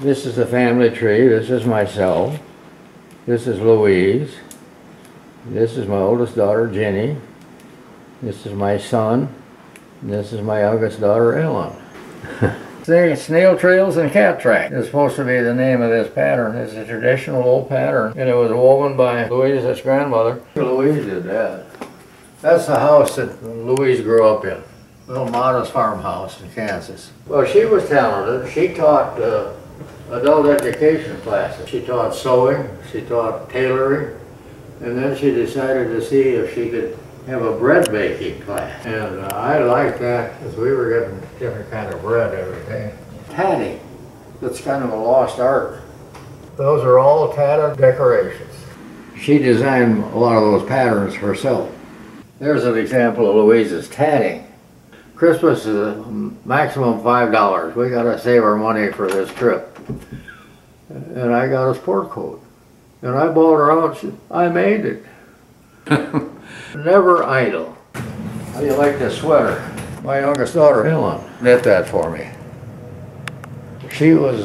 This is the family tree. This is myself. This is Louise. This is my oldest daughter, Jenny. This is my son. And this is my youngest daughter, Ellen. Snail trails and cat track is supposed to be the name of this pattern. It's a traditional old pattern, and it was woven by Louise's grandmother. Louise did that. That's the house that Louise grew up in. A little modest farmhouse in Kansas. Well, she was talented. She taught adult education classes. She taught sewing, she taught tailoring, and then she decided to see if she could have a bread baking class. And I liked that because we were getting different kind of bread every day. Tatting, that's kind of a lost art. Those are all tatted decorations. She designed a lot of those patterns herself. There's an example of Louise's tatting. Christmas is a maximum $5. We gotta save our money for this trip. And I got a sport coat. And I bought her out, I made it. Never idle. How do you like this sweater? My youngest daughter, Ellen, knit that for me. She was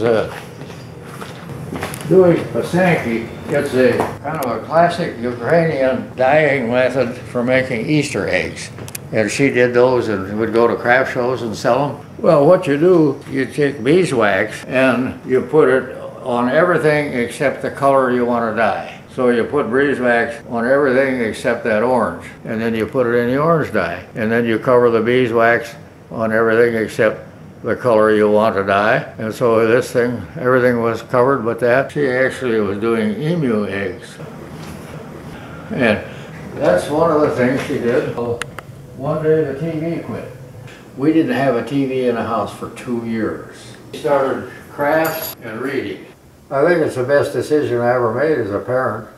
doing a Sankey. It's a kind of a classic Ukrainian dyeing method for making Easter eggs. And she did those and would go to craft shows and sell them. Well, what you do, you take beeswax and you put it on everything except the color you want to dye. So you put beeswax on everything except that orange, and then you put it in the orange dye. And then you cover the beeswax on everything except the color you want to dye. And so this thing, everything was covered but that. She actually was doing emu eggs. And that's one of the things she did. One day the TV quit. We didn't have a TV in the house for 2 years. We started crafts and reading. I think it's the best decision I ever made as a parent.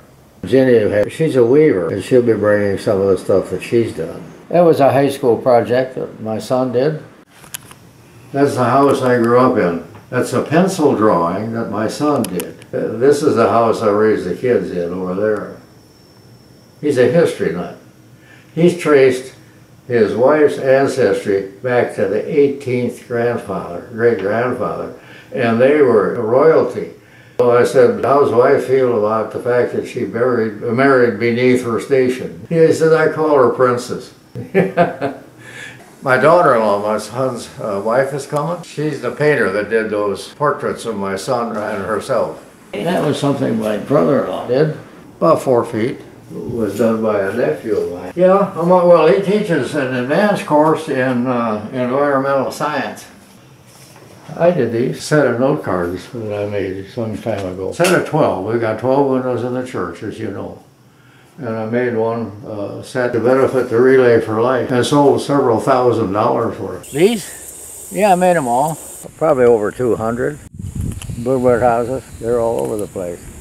Jenny, she's a weaver, and she'll be bringing some of the stuff that she's done. That was a high school project that my son did. That's the house I grew up in. That's a pencil drawing that my son did. This is the house I raised the kids in over there. He's a history nut. He's traced his wife's ancestry back to the 18th grandfather, great-grandfather, and they were royalty. So I said, how's wife feel about the fact that she married beneath her station? He said, I call her princess. My daughter-in-law, my son's wife, is coming. She's the painter that did those portraits of my son and herself. That was something my brother-in-law did, about 4 feet. It was done by a nephew of mine. Yeah, well, he teaches an advanced course in environmental science. I did these set of note cards that I made some time ago. Set of 12. We got 12 windows in the church, as you know. And I made one set to benefit the Relay for Life and sold several $1,000s worth. These? Yeah, I made them all. Probably over 200. Bluebird houses, they're all over the place.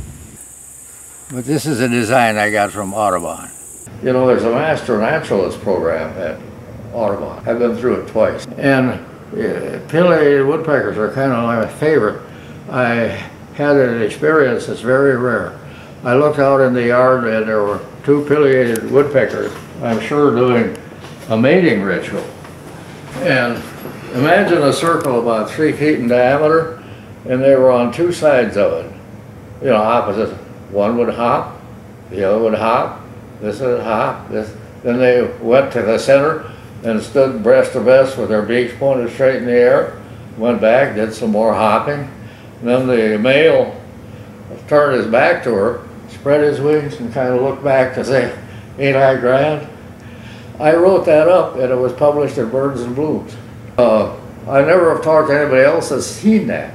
But this is a design I got from Audubon. You know, there's a Master Naturalist program at Audubon. I've been through it twice. And pileated woodpeckers are kind of my favorite. I had an experience that's very rare. I looked out in the yard and there were 2 pileated woodpeckers, I'm sure doing a mating ritual. And imagine a circle about 3 feet in diameter, and they were on 2 sides of it. You know, opposite. One would hop, the other would hop, this would hop, this. Then they went to the center and stood breast to breast with their beaks pointed straight in the air, went back, did some more hopping. And then the male turned his back to her, spread his wings and kind of looked back to say, ain't I grand? I wrote that up and it was published in Birds and Blooms. I never have talked to anybody else that's seen that.